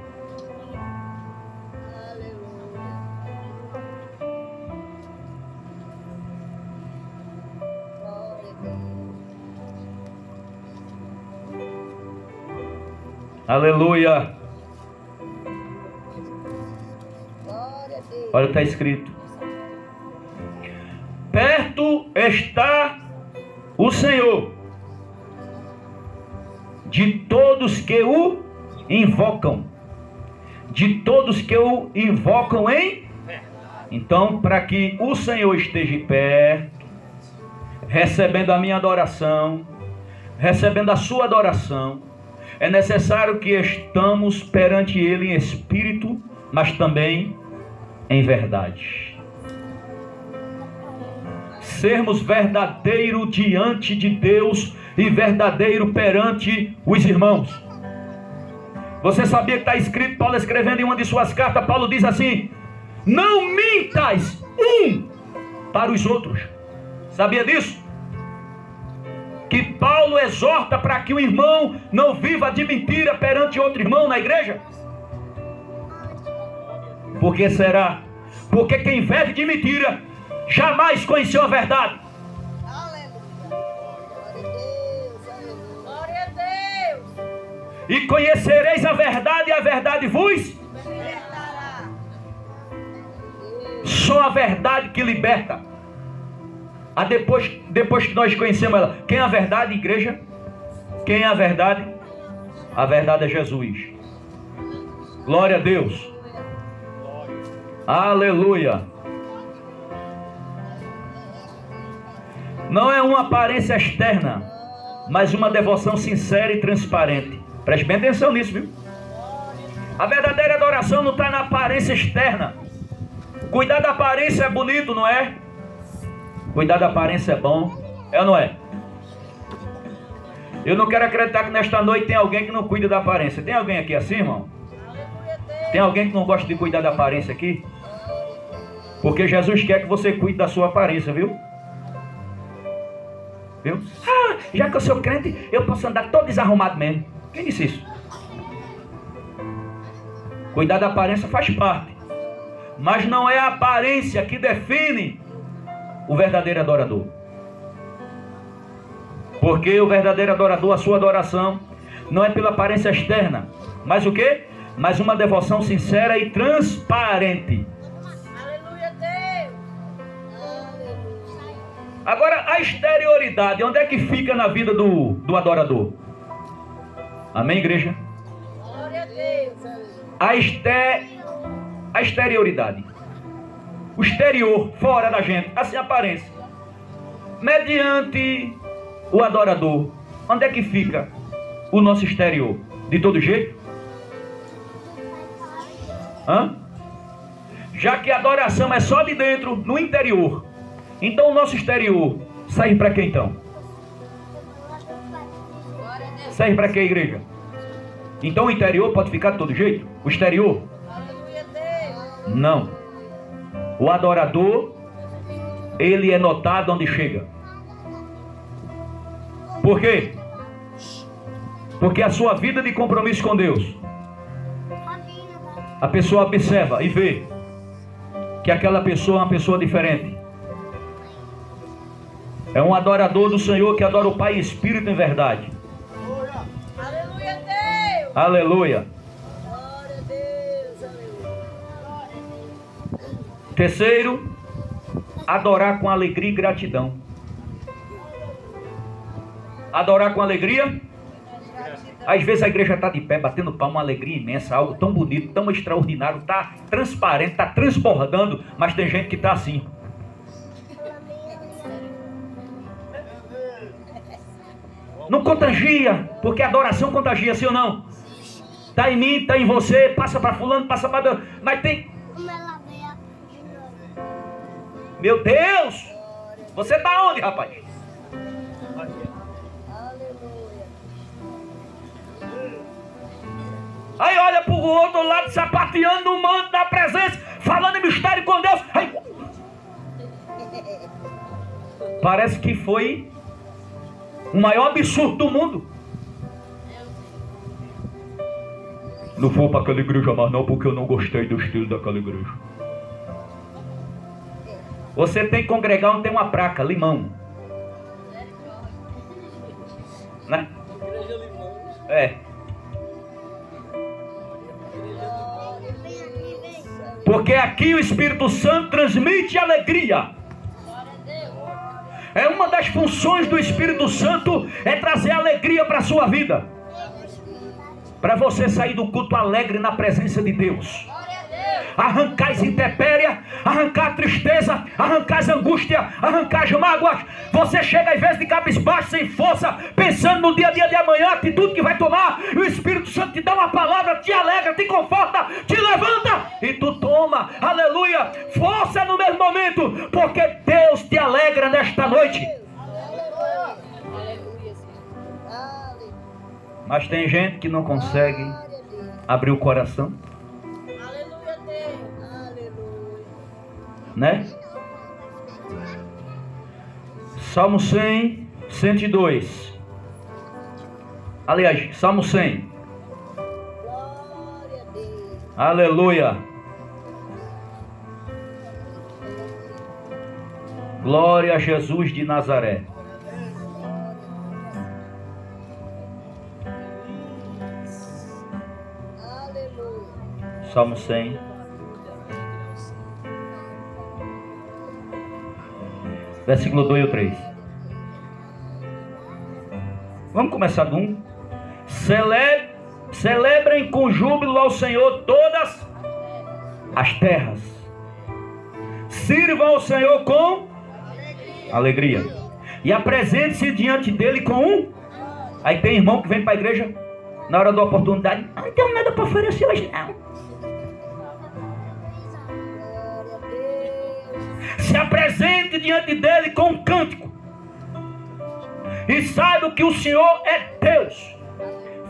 Aleluia. Olha o que está escrito. Perto está o Senhor de todos que o invocam. De todos que o invocam em... Então, para que o Senhor esteja perto, recebendo a minha adoração, recebendo a sua adoração, é necessário que estamos perante Ele em espírito, mas também em verdade. Sermos verdadeiro diante de Deus e verdadeiro perante os irmãos. Você sabia que está escrito, Paulo escrevendo em uma de suas cartas, Paulo diz assim: não mintais um para os outros. Sabia disso? Que Paulo exorta para que o irmão não viva de mentira perante outro irmão na igreja. Por que será? Porque quem vive de mentira jamais conheceu a verdade. Glória a Deus. E conhecereis a verdade, e a verdade vos Libertará. só a verdade que liberta. Depois que nós conhecemos ela, quem é a verdade, igreja? Quem é a verdade? A verdade é Jesus. Glória a Deus. Aleluia. Não é uma aparência externa, mas uma devoção sincera e transparente. Preste bem atenção nisso, viu? A verdadeira adoração não está na aparência externa. Cuidar da aparência é bonito, não é? Cuidar da aparência é bom, é ou não é? Eu não quero acreditar que nesta noite tem alguém que não cuida da aparência. Tem alguém aqui assim, irmão? Tem alguém que não gosta de cuidar da aparência aqui? Porque Jesus quer que você cuide da sua aparência, viu? Viu? Ah, já que eu sou crente, eu posso andar todo desarrumado mesmo. Quem disse isso? Cuidar da aparência faz parte, mas não é a aparência que define o verdadeiro adorador. Porque o verdadeiro adorador, a sua adoração não é pela aparência externa, mas o quê? Mas uma devoção sincera e transparente. Aleluia, Deus. Agora, a exterioridade, onde é que fica na vida do adorador? Amém, igreja? Glória a Deus. A exterioridade, o exterior, fora da gente, assim a aparência. Mediante o adorador, onde é que fica o nosso exterior? De todo jeito? Hã? Já que a adoração é só de dentro, no interior, então o nosso exterior serve para quê então? Serve para quê, igreja? Então o interior pode ficar de todo jeito? O exterior? Aleluia, Deus. Não. O adorador, ele é notado onde chega. Por quê? Porque a sua vida de compromisso com Deus, a pessoa observa e vê que aquela pessoa é uma pessoa diferente. É um adorador do Senhor que adora o Pai e Espírito em verdade. Aleluia, Deus. Aleluia. Glória a Deus. Aleluia. Terceiro, adorar com alegria e gratidão. Adorar com alegria. Às vezes a igreja está de pé, batendo palma, uma alegria imensa, algo tão bonito, tão extraordinário, está transparente, está transbordando, mas tem gente que está assim. Não contagia, porque a adoração contagia, sim ou não? Está em mim, está em você, passa para fulano, passa para Deus, mas tem... Meu Deus! Você está onde, rapaz? olha para o outro lado, sapateando no manto da presença, falando em mistério com Deus. Ai. Parece que foi o maior absurdo do mundo. Não vou para aquela igreja mais não, porque eu não gostei do estilo daquela igreja. Você tem que congregar onde tem uma placa, limão. Né? É. Porque aqui o Espírito Santo transmite alegria. É uma das funções do Espírito Santo, é trazer alegria para a sua vida. Para você sair do culto alegre na presença de Deus. Arrancar as intempéries, arrancar a tristeza, arrancar as angústias, arrancar as mágoas. Você chega às vezes de cabisbaixo, sem força, pensando no dia a dia de amanhã, a atitude que vai tomar. E o Espírito Santo te dá uma palavra, te alegra, te conforta, te levanta. E tu toma, aleluia, força no mesmo momento, porque Deus te alegra nesta noite. Mas tem gente que não consegue abrir o coração. Né? Salmo 100, 102. Aliás, Salmo 100. Aleluia. Glória a Jesus de Nazaré. Salmo 100. Versículo 2 e 3. Vamos começar do 1. Celebrem com júbilo ao Senhor todas as terras. Sirvam ao Senhor com alegria. E apresente-se diante dele com Aí tem irmão que vem para a igreja na hora da oportunidade. Não tenho nada para oferecer hoje não. Se apresente diante dele com um cântico. E saiba que o Senhor é Deus.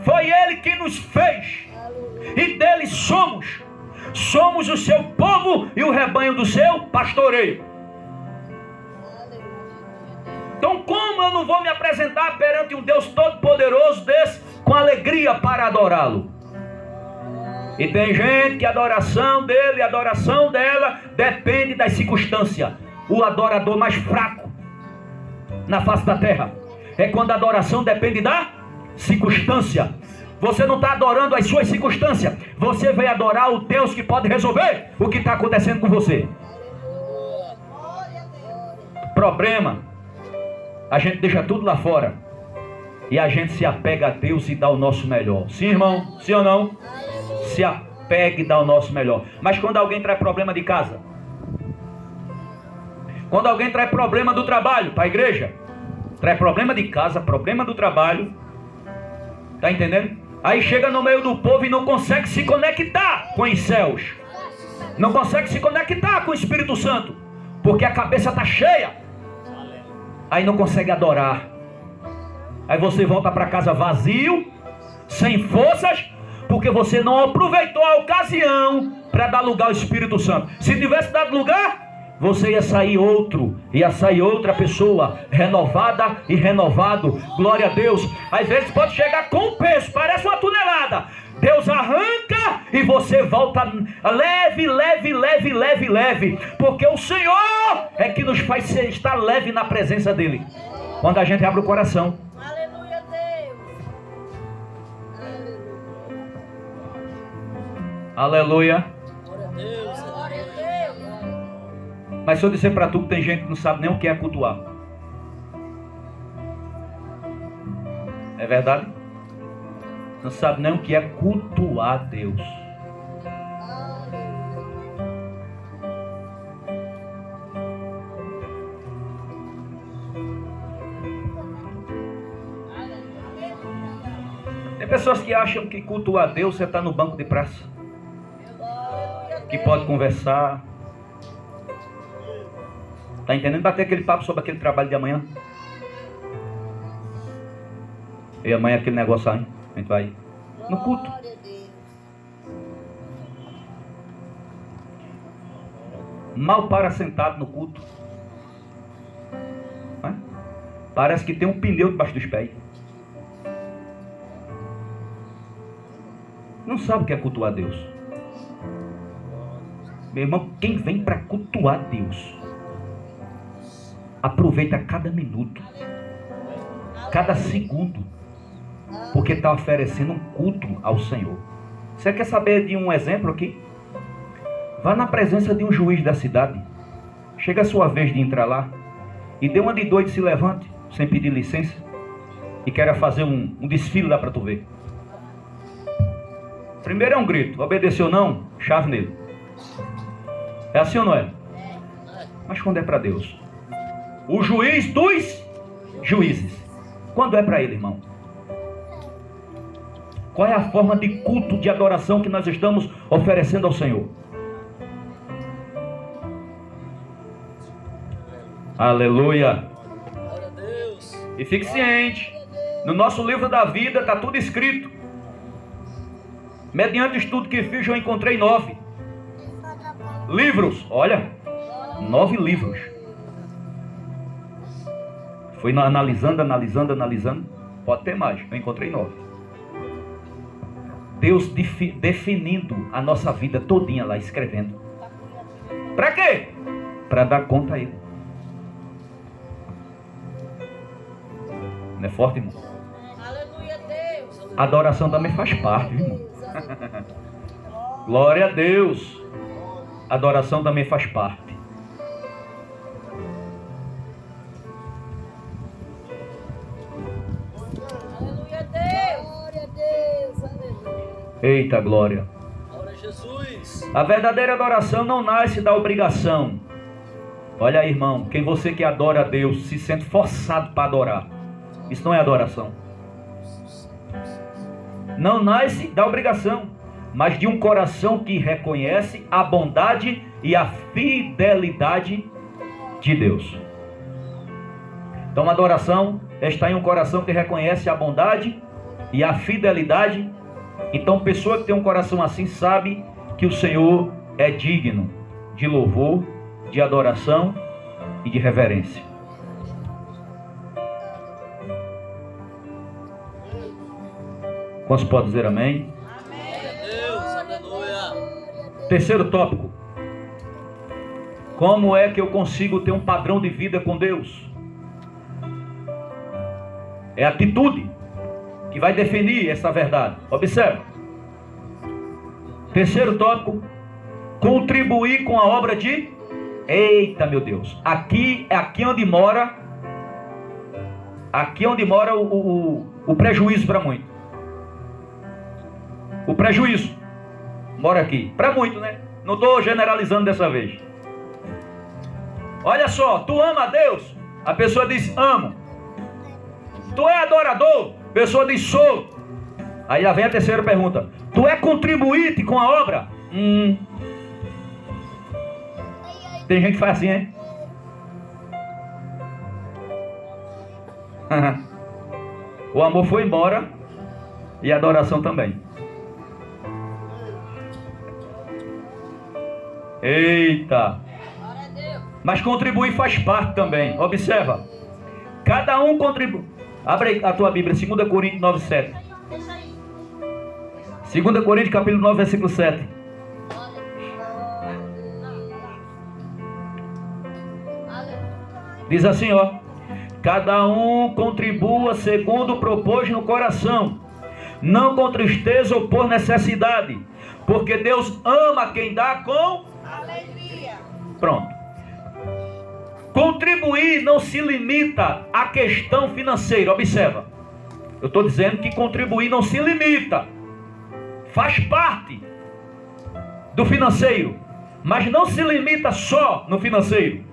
Foi Ele que nos fez. E dele somos. Somos o seu povo e o rebanho do seu pastoreio. Então como eu não vou me apresentar perante um Deus todo-poderoso desse com alegria para adorá-lo? E tem gente que a adoração dele, a adoração dela depende das circunstâncias. O adorador mais fraco na face da terra é quando a adoração depende da circunstância. Você não está adorando as suas circunstâncias. Você vai adorar o Deus que pode resolver o que está acontecendo com você. Problema. A gente deixa tudo lá fora. E a gente se apega a Deus e dá o nosso melhor. Sim, irmão? Sim ou não? Se apega e dá o nosso melhor. Mas quando alguém traz problema de casa, quando alguém traz problema do trabalho para a igreja, traz problema de casa, problema do trabalho, tá entendendo? Aí chega no meio do povo e não consegue se conectar com os céus, não consegue se conectar com o Espírito Santo, porque a cabeça está cheia, aí não consegue adorar. Aí você volta para casa vazio, sem forças, porque você não aproveitou a ocasião para dar lugar ao Espírito Santo. Se tivesse dado lugar, você ia sair outra pessoa, renovada e renovado. Glória a Deus. Às vezes pode chegar com peso, parece uma tonelada. Deus arranca e você volta leve, leve, leve, leve, leve. Porque o Senhor é que nos faz estar leve na presença dEle. Quando a gente abre o coração. Aleluia, Deus. Aleluia. Glória a Deus. Mas se eu disser para tu que tem gente que não sabe nem o que é cultuar. É verdade? Não sabe nem o que é cultuar Deus. Tem pessoas que acham que cultuar Deus você está no banco de praça, que pode conversar. Está entendendo? Bater aquele papo sobre aquele trabalho de amanhã. E amanhã aquele negócio aí. A gente vai no culto. mal para sentado no culto. Não é? Parece que tem um pneu debaixo dos pés. Não sabe o que é cultuar Deus. Meu irmão, quem vem para cultuar Deus, aproveita cada minuto, cada segundo, porque está oferecendo um culto ao Senhor. Você quer saber de um exemplo aqui? Vá na presença de um juiz da cidade. Chega a sua vez de entrar lá e dê uma de doido, se levante sem pedir licença e queira fazer um desfile lá para tu ver. Primeiro é um grito, obedeceu não, chave nele. É assim ou não é? Mas quando é para Deus? O juiz dos juízes. Quando é para ele, irmão? Qual é a forma de culto, de adoração que nós estamos oferecendo ao Senhor? Aleluia. E fique ciente, no nosso livro da vida está tudo escrito. Mediante o estudo que fiz, eu encontrei 9 livros. Olha, 9 livros. Fui analisando. Pode ter mais, eu encontrei 9. Deus definindo a nossa vida todinha lá, escrevendo. Para quê? Para dar conta a Ele. Não é forte, irmão? Aleluia, Deus. A adoração também faz parte, irmão. Glória a Deus. A adoração também faz parte. Aleluia, Deus. Glória a Deus. Aleluia. Eita glória. Glória a Jesus. A verdadeira adoração não nasce da obrigação. Olha aí, irmão, quem você que adora a Deus se sente forçado para adorar, isso não é adoração. Não nasce da obrigação, mas de um coração que reconhece a bondade e a fidelidade de Deus. Então a adoração está em um coração que reconhece a bondade e a fidelidade. Então pessoa que tem um coração assim sabe que o Senhor é digno de louvor, de adoração e de reverência. Quantos podem dizer amém? Amém. Deus, aleluia. Terceiro tópico. Como é que eu consigo ter um padrão de vida com Deus? É a atitude que vai definir essa verdade. Observe. Terceiro tópico. Contribuir com a obra de... Eita, meu Deus. Aqui onde mora... Aqui onde mora o prejuízo para muito. O prejuízo mora aqui. Para muito, né? Não estou generalizando dessa vez. Olha só, tu ama a Deus? A pessoa diz, amo. Tu é adorador? A pessoa diz, sou. Aí já vem a terceira pergunta. Tu é contribuinte com a obra? Tem gente que faz assim, hein? O amor foi embora e a adoração também. Eita! Mas contribuir faz parte também. Observa. Cada um contribui. Abre a tua Bíblia, 2 Coríntios 9, 7. 2 Coríntios capítulo 9, versículo 7. Diz assim, ó. Cada um contribua segundo propôs no coração, não com tristeza ou por necessidade, porque Deus ama quem dá com alegria. Pronto. Contribuir não se limita à questão financeira. Observa. Eu estou dizendo que contribuir não se limita. Faz parte do financeiro, mas não se limita só no financeiro.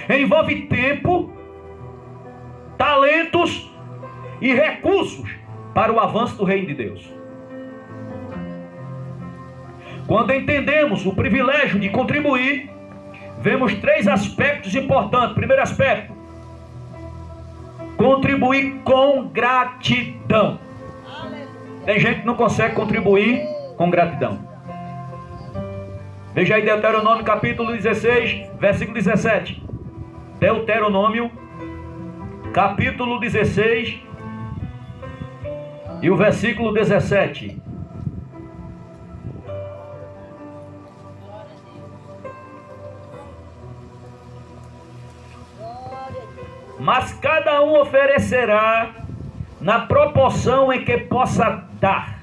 Envolve tempo, talentos e recursos para o avanço do reino de Deus. Quando entendemos o privilégio de contribuir, vemos 3 aspectos importantes. Primeiro aspecto, contribuir com gratidão. Tem gente que não consegue contribuir com gratidão. Veja aí Deuteronômio capítulo 16, versículo 17. Deuteronômio capítulo 16 e o versículo 17. Mas cada um oferecerá na proporção em que possa dar,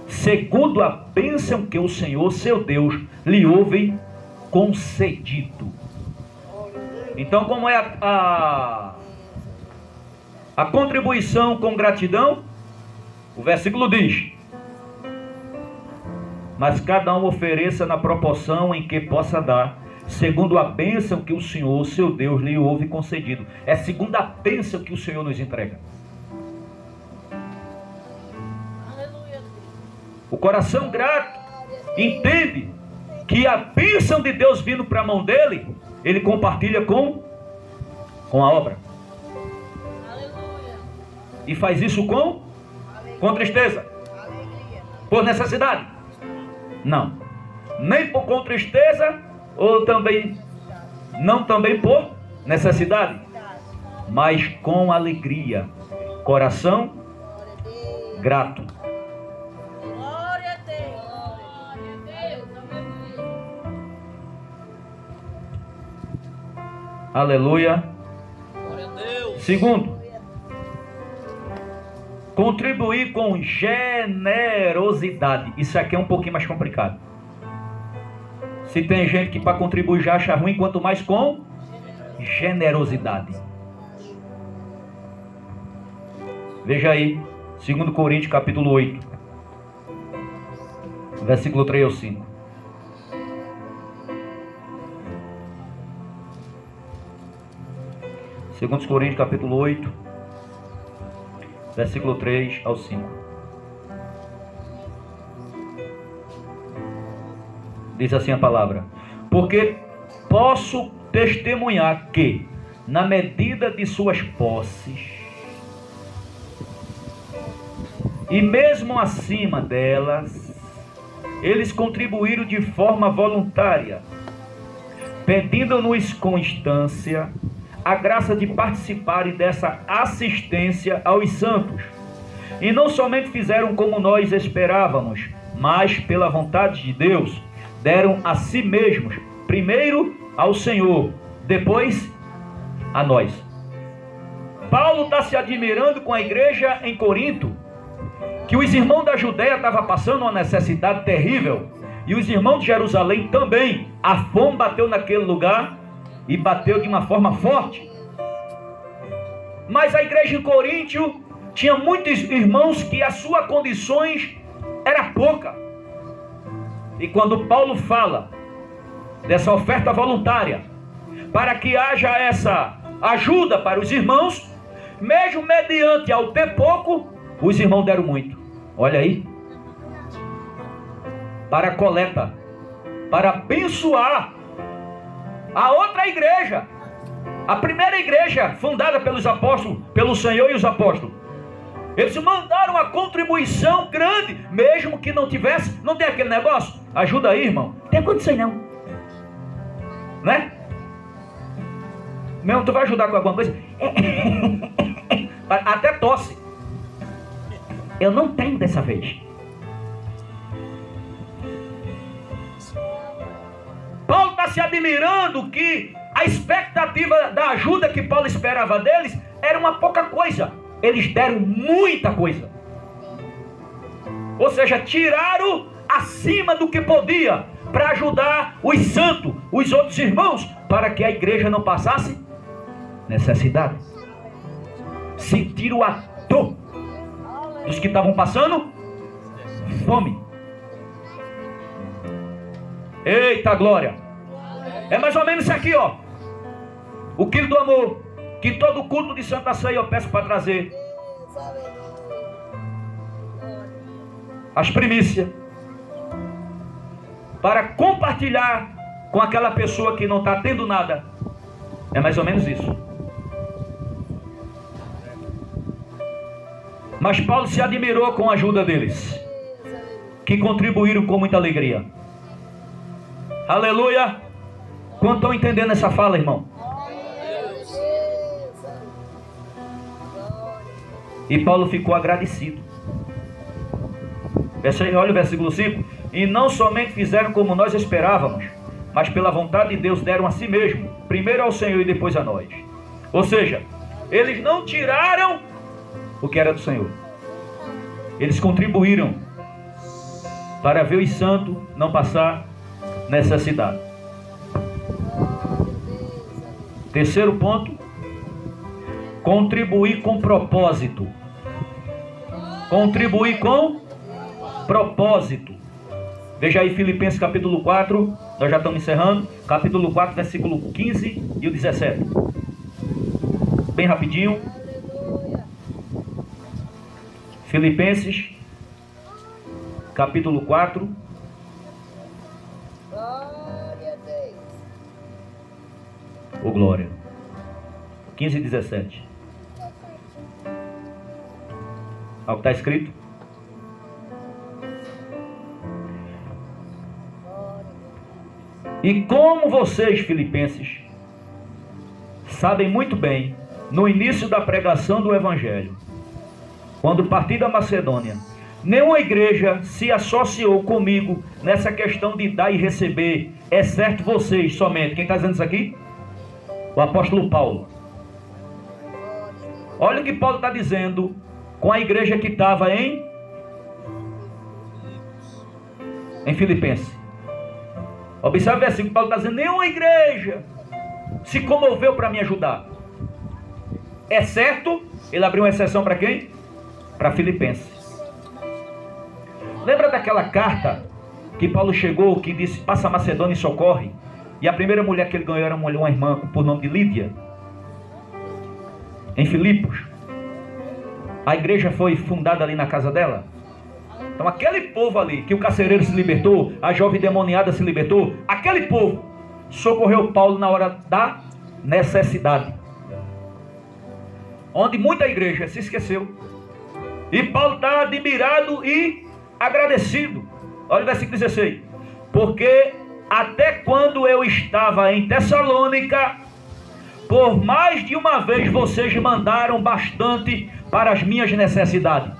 segundo a bênção que o Senhor seu Deus lhe houve concedido. Então, como é a contribuição com gratidão? O versículo diz: mas cada um ofereça na proporção em que possa dar, segundo a bênção que o Senhor, seu Deus, lhe houve concedido. É segundo a bênção que o Senhor nos entrega. O coração grato entende que a bênção de Deus vindo para a mão dele, ele compartilha com a obra. E faz isso com tristeza. Por necessidade? Não. Nem com tristeza, ou também não também por necessidade, mas com alegria, coração grato. Glória a Deus. Aleluia. Glória a Deus. Segundo, contribuir com generosidade. Isso aqui é um pouquinho mais complicado. Se tem gente que para contribuir já acha ruim, quanto mais com generosidade. Veja aí, 2 Coríntios capítulo 8, versículo 3 ao 5. Segundo Coríntios capítulo 8, versículo 3 ao 5. Diz assim a palavra: porque posso testemunhar que, na medida de suas posses, e mesmo acima delas, eles contribuíram de forma voluntária, pedindo-nos com instância a graça de participarem dessa assistência aos santos. E não somente fizeram como nós esperávamos, mas, pela vontade de Deus, deram a si mesmos, primeiro ao Senhor, depois a nós. Paulo está se admirando com a igreja em Corinto, que os irmãos da Judéia estavam passando uma necessidade terrível, e os irmãos de Jerusalém também. A fome bateu naquele lugar, e bateu de uma forma forte. Mas a igreja em Coríntio tinha muitos irmãos que as suas condições era pouca. E quando Paulo fala dessa oferta voluntária, para que haja essa ajuda para os irmãos, mesmo mediante ao ter pouco, os irmãos deram muito. Olha aí. Para a coleta, para abençoar a outra igreja, a primeira igreja fundada pelos apóstolos, pelo Senhor e os apóstolos. Eles mandaram uma contribuição grande, mesmo que não tivesse, não tem aquele negócio, ajuda aí, irmão, não tem condição não, né? Meu, tu vai ajudar com alguma coisa? Até tosse. Eu não tenho dessa vez. Paulo está se admirando que a expectativa da ajuda que Paulo esperava deles era uma pouca coisa. Eles deram muita coisa. Ou seja, tiraram acima do que podia para ajudar os santos, os outros irmãos, para que a igreja não passasse necessidade. Sentiram a dor dos que estavam passando fome. Eita glória! É mais ou menos isso aqui, ó. O quilo do amor, que todo culto de Santa Ceia eu peço para trazer as primícias, para compartilhar com aquela pessoa que não está tendo nada. É mais ou menos isso. Mas Paulo se admirou com a ajuda deles, que contribuíram com muita alegria. Aleluia. Quanto estão entendendo essa fala, irmão? E Paulo ficou agradecido. Olha o versículo 5. E não somente fizeram como nós esperávamos, mas pela vontade de Deus deram a si mesmo, primeiro ao Senhor e depois a nós. Ou seja, eles não tiraram o que era do Senhor. Eles contribuíram para ver os santos não passar necessidade. Terceiro ponto, contribuir com propósito. Contribuir com propósito. Veja aí Filipenses capítulo 4, nós já estamos encerrando, capítulo 4, versículo 15 e o 17. Bem rapidinho. Filipenses capítulo 4. Ô glória. 15 e 17. Olha o que está escrito. E como vocês, filipenses, sabem muito bem, no início da pregação do Evangelho, quando parti da Macedônia, nenhuma igreja se associou comigo nessa questão de dar e receber, exceto vocês somente. Quem está dizendo isso aqui? O apóstolo Paulo. Olha o que Paulo está dizendo com a igreja que estava em Filipenses. Observe o versículo. Paulo está dizendo: nenhuma igreja se comoveu para me ajudar, exceto, ele abriu uma exceção para quem? Para Filipenses. Lembra daquela carta que Paulo chegou, que disse: passa a Macedônia e socorre? E a primeira mulher que ele ganhou era uma irmã por nome de Lídia, em Filipos. A igreja foi fundada ali na casa dela. Então aquele povo ali, que o carcereiro se libertou, a jovem demoniada se libertou, aquele povo socorreu Paulo na hora da necessidade, onde muita igreja se esqueceu. E Paulo está admirado e agradecido. Olha o versículo 16. Porque até quando eu estava em Tessalônica, por mais de uma vez vocês mandaram bastante para as minhas necessidades.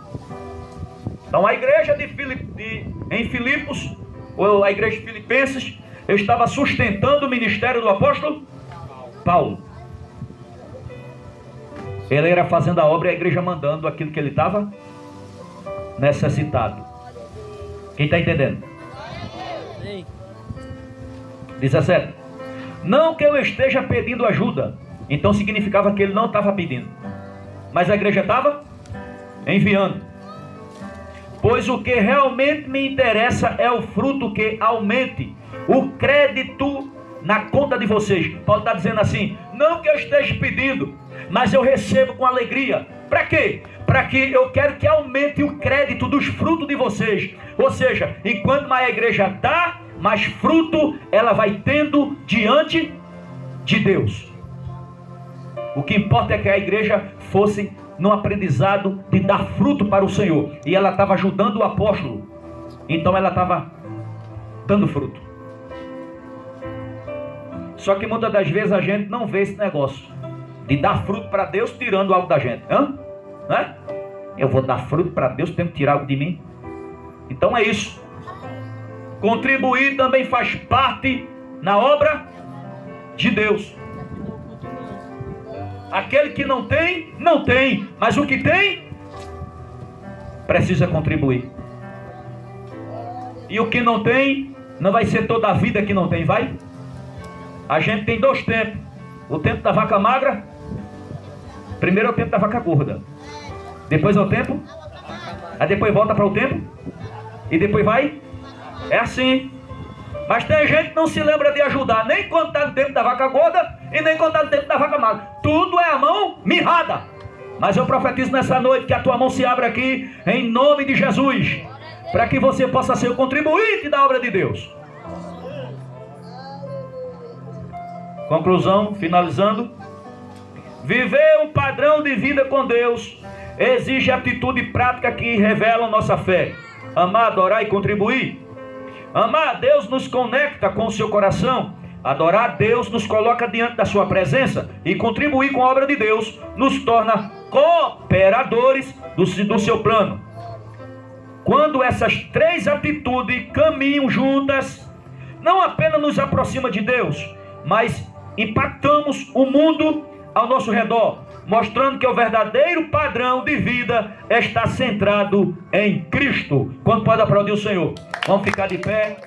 Então a igreja em Filipos, ou a igreja de Filipenses, estava sustentando o ministério do apóstolo Paulo. Ele era fazendo a obra e a igreja mandando aquilo que ele estava necessitado. Quem está entendendo? 17. Não que eu esteja pedindo ajuda. Então significava que ele não estava pedindo, mas a igreja estava enviando. Pois o que realmente me interessa é o fruto que aumente o crédito na conta de vocês. Paulo está dizendo assim: não que eu esteja pedindo, mas eu recebo com alegria. Para quê? Para que eu quero que aumente o crédito dos frutos de vocês. Ou seja, enquanto mais a igreja dá, mais fruto ela vai tendo diante de Deus. O que importa é que a igreja fosse no aprendizado de dar fruto para o Senhor. E ela estava ajudando o apóstolo. Então ela estava dando fruto. Só que muitas das vezes a gente não vê esse negócio de dar fruto para Deus tirando algo da gente. Né? Eu vou dar fruto para Deus, tenho que tirar algo de mim. Então é isso. Contribuir também faz parte na obra de Deus. Aquele que não tem, não tem. Mas o que tem, precisa contribuir. E o que não tem, não vai ser toda a vida que não tem, vai? A gente tem dois tempos. O tempo da vaca magra. Primeiro é o tempo da vaca gorda. Depois é o tempo. Aí depois volta para o tempo. E depois vai. É assim. Mas tem gente que não se lembra de ajudar, nem quando está no tempo da vaca gorda e nem quando está no tempo da vaca magra. Tudo é a mão mirrada. Mas eu profetizo nessa noite que a tua mão se abra aqui em nome de Jesus, para que você possa ser o contribuinte da obra de Deus. Conclusão, finalizando. Viver um padrão de vida com Deus exige atitude prática que revelam nossa fé. Amar, adorar e contribuir Amar a Deus nos conecta com o seu coração. Adorar a Deus nos coloca diante da sua presença. E contribuir com a obra de Deus nos torna cooperadores do seu plano. Quando essas três atitudes caminham juntas, não apenas nos aproxima de Deus, mas impactamos o mundo ao nosso redor, mostrando que o verdadeiro padrão de vida está centrado em Cristo. Quando pode aplaudir o Senhor? Vamos ficar de pé.